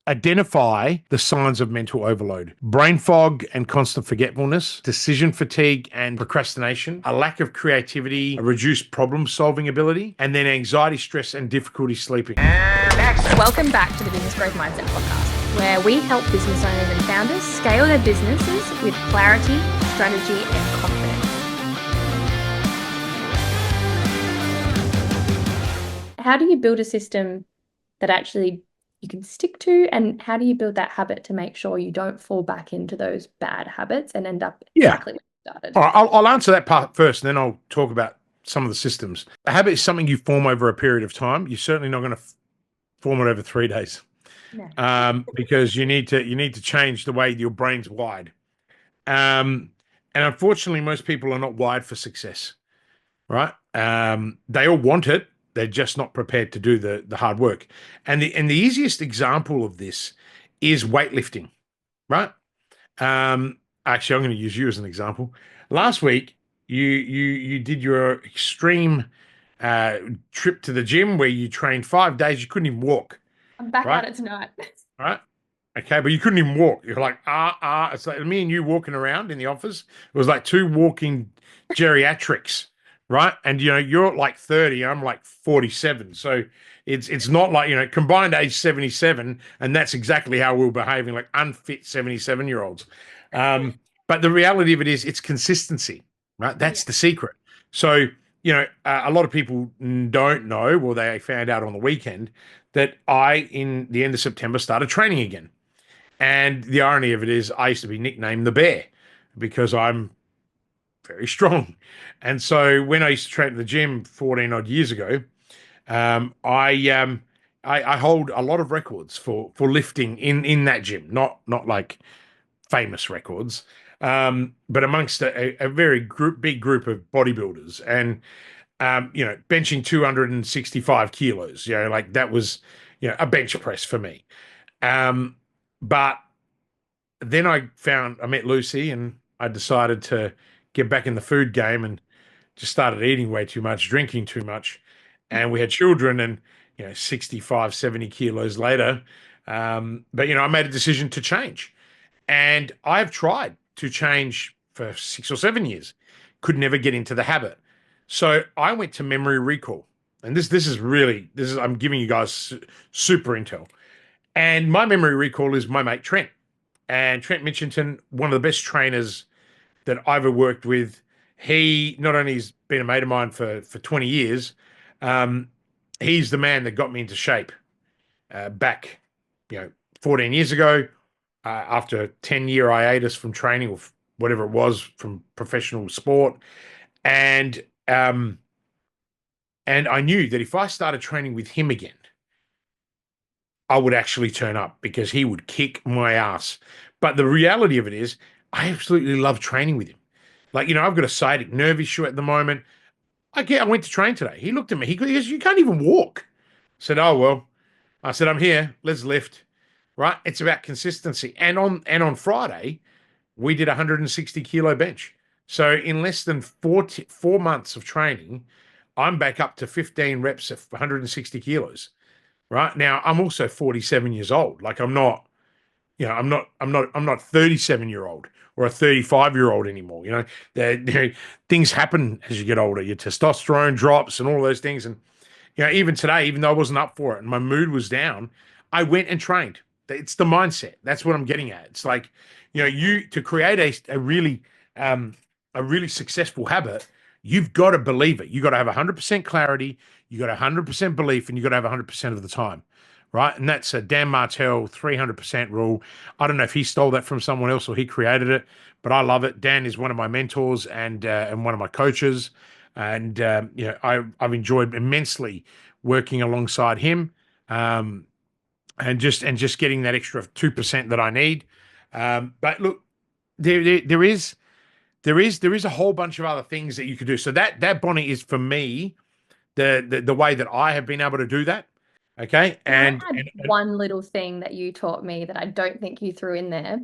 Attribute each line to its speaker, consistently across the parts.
Speaker 1: Identify the signs of mental overload: brain fog and constant forgetfulness, decision fatigue and procrastination, a lack of creativity, a reduced problem solving ability, and then anxiety, stress, and difficulty sleeping.
Speaker 2: Welcome back to the Business Growth Mindset Podcast, where we help business owners and founders scale their businesses with clarity, strategy, and confidence. How do you build a system that actually you can stick to, and how do you build that habit to make sure you don't fall back into those bad habits and end up exactly where you started?
Speaker 1: All right, I'll answer that part first, and then I'll talk about some of the systems. A habit is something you form over a period of time. You're certainly not going to form it over 3 days, because you need to change the way your brain's wired. And unfortunately, most people are not wired for success, right? They all want it. They're just not prepared to do the hard work. And the easiest example of this is weightlifting, right? Actually, I'm going to use you as an example. Last week, you did your extreme trip to the gym where you trained 5 days. You couldn't even walk,
Speaker 2: I'm back
Speaker 1: right?
Speaker 2: at it tonight.
Speaker 1: Right? Okay, but you couldn't even walk. You're like, It's like me and you walking around in the office. It was like two walking geriatrics, right? And you're like 30, I'm like 47. So it's not like, combined age 77, and that's exactly how we were behaving, like unfit 77-year-olds. But the reality of it is it's consistency, right? That's the secret. So, a lot of people don't know, well, they found out on the weekend that in the end of September, started training again. And the irony of it is, I used to be nicknamed the Bear because I'm very strong. And so when I used to train at the gym 14 odd years ago, I hold a lot of records for lifting in that gym, not like famous records, but amongst a very big group of bodybuilders, and benching 265 kilos, like that was, a bench press for me. But then I met Lucy, and I decided to get back in the food game, and just started eating way too much, drinking too much. And we had children, and 65, 70 kilos later. But I made a decision to change. And I've tried to change for 6 or 7 years, could never get into the habit. So I went to memory recall. And this is I'm giving you guys super intel. And my memory recall is my mate Trent. And Trent Mitchington, one of the best trainers that I've ever worked with. He not only has been a mate of mine for 20 years, he's the man that got me into shape back, 14 years ago, after a 10-year hiatus from training, or whatever it was, from professional sport. And I knew that if I started training with him again, I would actually turn up, because he would kick my ass. But the reality of it is, I absolutely love training with him. Like, I've got a sciatic nerve issue at the moment. I went to train today. He looked at me. He goes, "You can't even walk." I said, "Oh, well." I said, "I'm here. Let's lift." Right? It's about consistency. And on Friday, we did a 160 kilo bench. So in less than 4 months of training, I'm back up to 15 reps at 160 kilos. Right? Now, I'm also 47 years old. Like, I'm not 37-year-old or a 35-year-old anymore. Things happen as you get older. Your testosterone drops and all those things. And even today, even though I wasn't up for it and my mood was down, I went and trained. It's the mindset. That's what I'm getting at. It's like, you to create a really successful habit, you've got to believe it. You've got to have 100% clarity. You got 100% belief, and you got to have 100% of the time. Right. And that's a Dan Martell 300% rule. I don't know if he stole that from someone else or he created it, but I love it. Dan is one of my mentors and one of my coaches. And, I've enjoyed immensely working alongside him, and just getting that extra 2% that I need. But look, there is a whole bunch of other things that you could do. So that, Bonnie, is for me the way that I have been able to do that. Okay.
Speaker 2: Can I add one little thing that you taught me that I don't think you threw in there?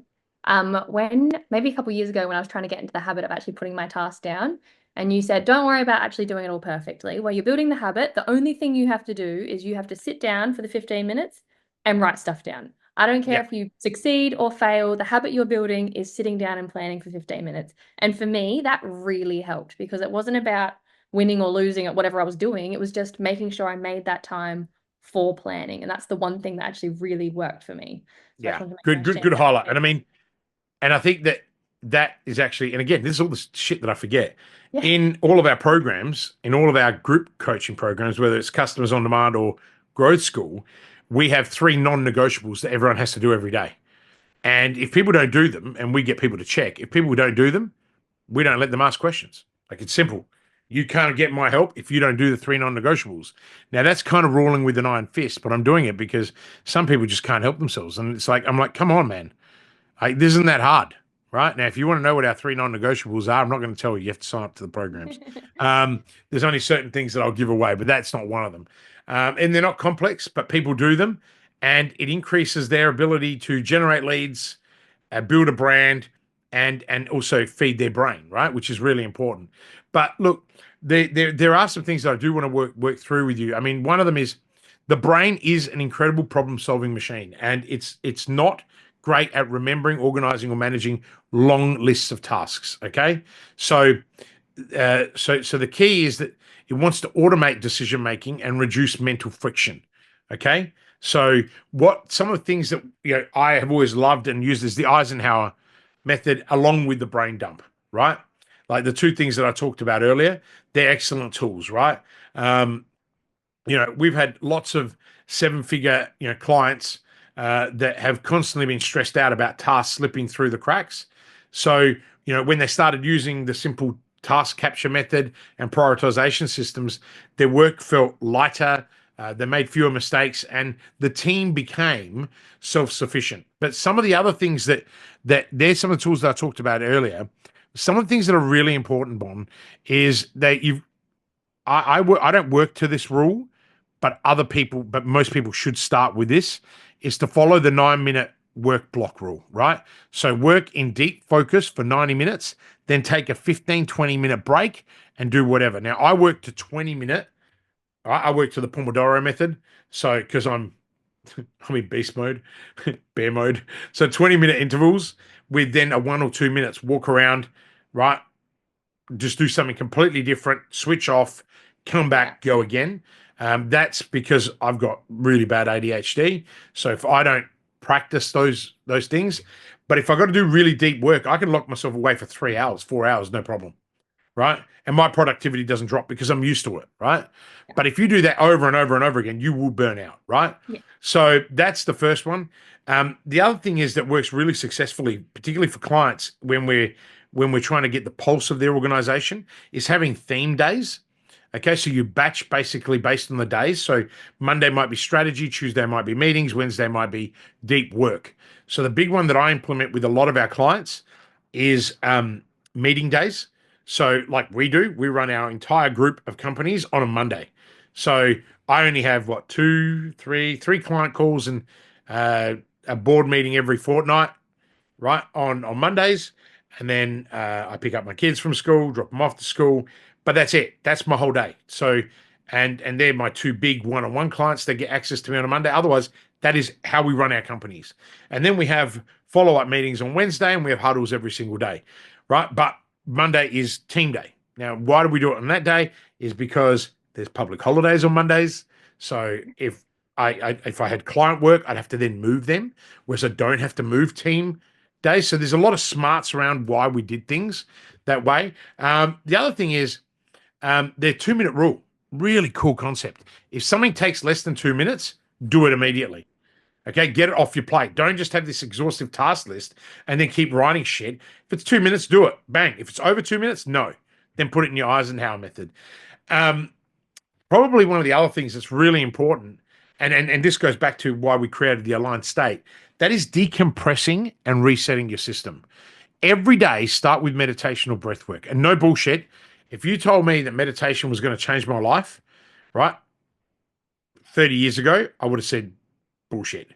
Speaker 2: When maybe a couple of years ago, when I was trying to get into the habit of actually putting my task down, and you said, don't worry about actually doing it all perfectly. While you're building the habit, the only thing you have to do is you have to sit down for the 15 minutes and write stuff down. I don't care
Speaker 1: Yeah.
Speaker 2: if you succeed or fail, the habit you're building is sitting down and planning for 15 minutes. And for me, that really helped because it wasn't about winning or losing at whatever I was doing. It was just making sure I made that time for planning. And that's the one thing that actually really worked for me. So I just
Speaker 1: Yeah.
Speaker 2: wanted to make sure
Speaker 1: Good,
Speaker 2: I
Speaker 1: good,
Speaker 2: shared
Speaker 1: good
Speaker 2: that with
Speaker 1: highlight. And I
Speaker 2: you.
Speaker 1: mean, and I think that that is actually, and again, this is all the shit that I forget.
Speaker 2: Yeah.
Speaker 1: In all of our programs, in all of our group coaching programs, whether it's customers on demand or growth school, we have three non-negotiables that everyone has to do every day. And if people don't do them, and we get people to check, if people don't do them, we don't let them ask questions. Like it's simple. You can't get my help if you don't do the three non-negotiables. Now that's kind of ruling with an iron fist, but I'm doing it because some people just can't help themselves. And it's like, I'm like, come on, man. This isn't that hard, right? Now, if you want to know what our three non-negotiables are, I'm not going to tell you. You have to sign up to the programs. There's only certain things that I'll give away, but that's not one of them. And they're not complex, but people do them, and it increases their ability to generate leads, build a brand, and also feed their brain, right? Which is really important. But look, there are some things that I do want to work through with you. I mean, one of them is the brain is an incredible problem solving machine, and it's not great at remembering, organizing, or managing long lists of tasks. Okay, so so the key is that it wants to automate decision making and reduce mental friction. Okay, so what some of the things that I have always loved and used is the Eisenhower method along with the brain dump, right? Like the two things that I talked about earlier, they're excellent tools, right? Um, we've had lots of seven-figure, clients that have constantly been stressed out about tasks slipping through the cracks. So, when they started using the simple task capture method and prioritization systems, their work felt lighter. They made fewer mistakes, and the team became self-sufficient. But some of the other things that there's some of the tools that I talked about earlier. Some of the things that are really important, Bon, is that I don't work to this rule, but most people should start with this, is to follow the 9 minute work block rule, right? So work in deep focus for 90 minutes, then take a 15, 20-minute break and do whatever. Now I work to 20-minute, right? I work to the Pomodoro method. So, because I'm in beast mode, bear mode. So 20-minute intervals with then a 1 or 2 minutes walk around, right? Just do something completely different, switch off, come
Speaker 2: Yeah.
Speaker 1: back, go again. That's because I've got really bad ADHD. So if I don't practice those things, but if I got to do really deep work, I can lock myself away for 3 hours, 4 hours, no problem, right? And my productivity doesn't drop because I'm used to it, right?
Speaker 2: Yeah.
Speaker 1: But if you do that over and over and over again, you will burn out, right?
Speaker 2: Yeah.
Speaker 1: So that's the first one. The other thing is that works really successfully, particularly for clients when we're trying to get the pulse of their organization, is having theme days. Okay, so you batch basically based on the days. So Monday might be strategy, Tuesday might be meetings, Wednesday might be deep work. So the big one that I implement with a lot of our clients is meeting days. So like we run our entire group of companies on a Monday. So I only have what three client calls and a board meeting every fortnight, right, on Mondays, and then I pick up my kids from school, drop them off to school, but that's it. That's my whole day. So, and they're my two big one-on-one clients that get access to me on a Monday. Otherwise, that is how we run our companies. And then we have follow-up meetings on Wednesday, and we have huddles every single day, right? But Monday is team day. Now, why do we do it on that day? Is because there's public holidays on Mondays. So if I had client work, I'd have to then move them, whereas I don't have to move team days. So there's a lot of smarts around why we did things that way. The other thing is their 2 minute rule. Really cool concept. If something takes less than 2 minutes, do it immediately. Okay, get it off your plate. Don't just have this exhaustive task list and then keep writing shit. If it's 2 minutes, do it. Bang. If it's over 2 minutes, no. Then put it in your Eisenhower method. Um, Probably one of the other things that's really important, and this goes back to why we created the aligned state, that is decompressing and resetting your system. Every day, start with meditation or breath work. And no bullshit. If you told me that meditation was going to change my life, right, 30 years ago, I would have said bullshit.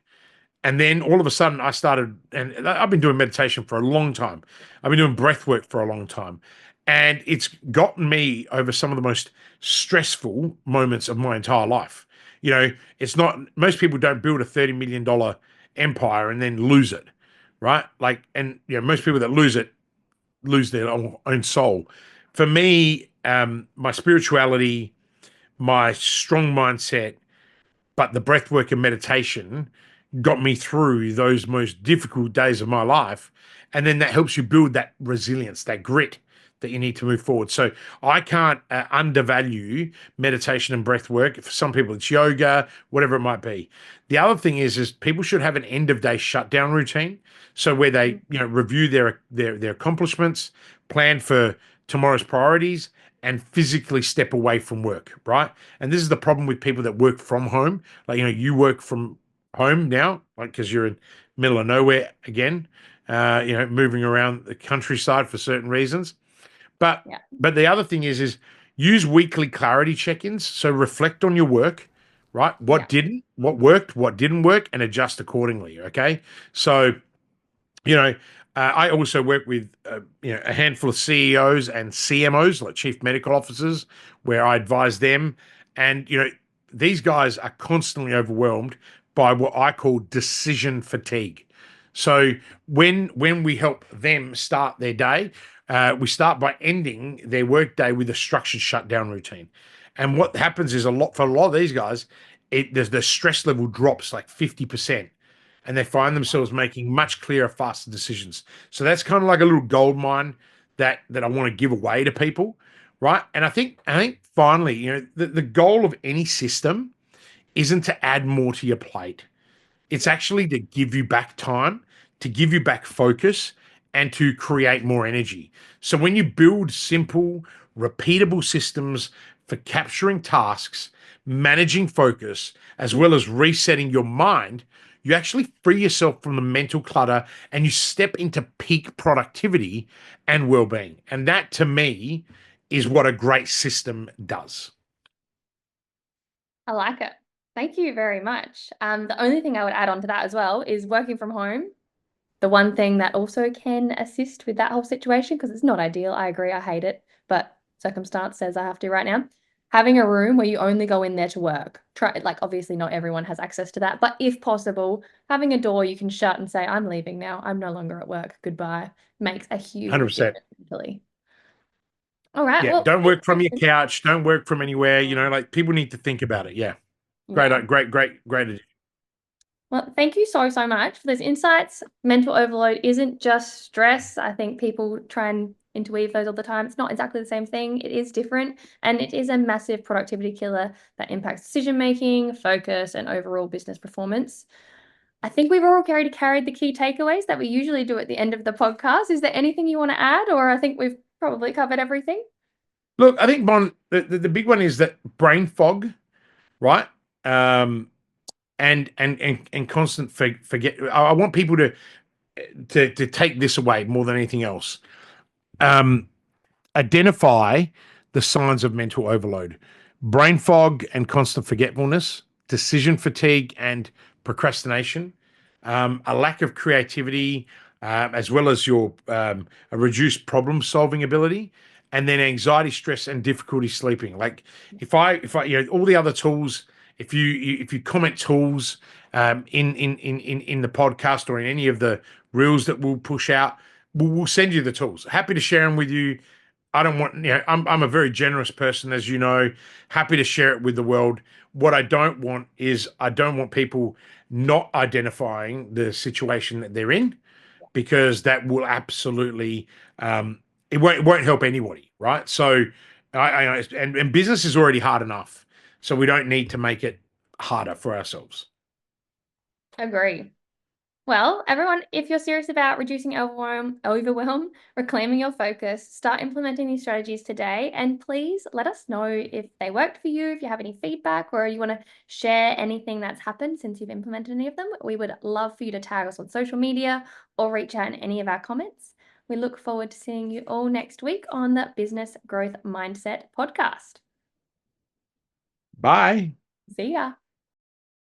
Speaker 1: And then all of a sudden, I started, and I've been doing meditation for a long time. I've been doing breath work for a long time. And it's gotten me over some of the most stressful moments of my entire life. It's not, most people don't build a $30 million empire and then lose it, right? Like, and most people that lose it lose their own soul. For me, my spirituality, my strong mindset, but the breath work and meditation got me through those most difficult days of my life. And then that helps you build that resilience, that grit that you need to move forward. So I can't undervalue meditation and breath work. For some people, it's yoga, whatever it might be. The other thing is people should have an end of day shutdown routine. So where they, review their accomplishments, plan for tomorrow's priorities, and physically step away from work, right? And this is the problem with people that work from home. Like, you work from home now, like, because you're in middle of nowhere again, moving around the countryside for certain reasons. But
Speaker 2: Yeah.
Speaker 1: but the other thing is use weekly clarity check-ins. So reflect on your work, right?
Speaker 2: Yeah.
Speaker 1: What worked, what didn't work, and adjust accordingly. Okay. So you know, I also work with a handful of CEOs and CMOs, like chief medical officers, where I advise them. And these guys are constantly overwhelmed by what I call decision fatigue. So when we help them start their day, we start by ending their workday with a structured shutdown routine. And what happens is for a lot of these guys, the stress level drops like 50%, and they find themselves making much clearer, faster decisions. So that's kind of like a little gold mine that I want to give away to people, right? And I think finally, the goal of any system isn't to add more to your plate. It's
Speaker 2: Yeah.
Speaker 1: actually to give you back time, to give you back focus, and to create more energy. So when you build simple, repeatable systems for capturing tasks, managing focus, as well as resetting your mind, you actually free yourself from the mental clutter and you step into peak productivity and well-being. And that, to me, is what a great system does.
Speaker 2: I like it. Thank you very much. The only thing I would add on to that as well is working from home. The one thing that also can assist with that whole situation, because it's not ideal. I agree. I hate it, but circumstance says I have to right now. Having a room where you only go in there to work. Try, like, obviously not everyone has access to that, but if possible, having a door you can shut and say, I'm leaving now. I'm no longer at work. Goodbye. Makes a huge
Speaker 1: 100%.
Speaker 2: difference mentally. All right.
Speaker 1: Yeah,
Speaker 2: Well,
Speaker 1: don't
Speaker 2: thank
Speaker 1: work from your
Speaker 2: you.
Speaker 1: couch. Don't work from anywhere. Like, people need to think about it. Yeah, great,
Speaker 2: Yeah.
Speaker 1: great, great, great.
Speaker 2: Well, thank you so, so much for those insights. Mental overload isn't just stress. I think people try and interweave those all the time. It's not exactly the same thing. It is different, and it is a massive productivity killer that impacts decision making, focus, and overall business performance. I think we've all carried the key takeaways that we usually do at the end of the podcast. Is there anything you want to add, or I think we've probably covered everything?
Speaker 1: Look, I think the big one is that brain fog, right? Um, and constant forget. I want people to take this away more than anything else. Um, Identify the signs of mental overload: brain fog and constant forgetfulness, decision fatigue and procrastination, a lack of creativity, as well as a reduced problem solving ability, and then anxiety, stress, and difficulty sleeping. Like, if I all the other tools, if you comment tools in the podcast or in any of the reels that we'll push out, we'll send you the tools. Happy to share them with you. I don't want, I'm a very generous person, as you know, happy to share it with the world. What I don't want is, I don't want people not identifying the situation that they're in, because that will absolutely, it won't help anybody, right? So, and business is already hard enough, so we don't need to make it harder for ourselves.
Speaker 2: Agree. Well, everyone, if you're serious about reducing overwhelm, reclaiming your focus, start implementing these strategies today. And please let us know if they worked for you, if you have any feedback, or you want to share anything that's happened since you've implemented any of them. We would love for you to tag us on social media or reach out in any of our comments. We look forward to seeing you all next week on the Business Growth Mindset podcast.
Speaker 1: Bye.
Speaker 2: See ya.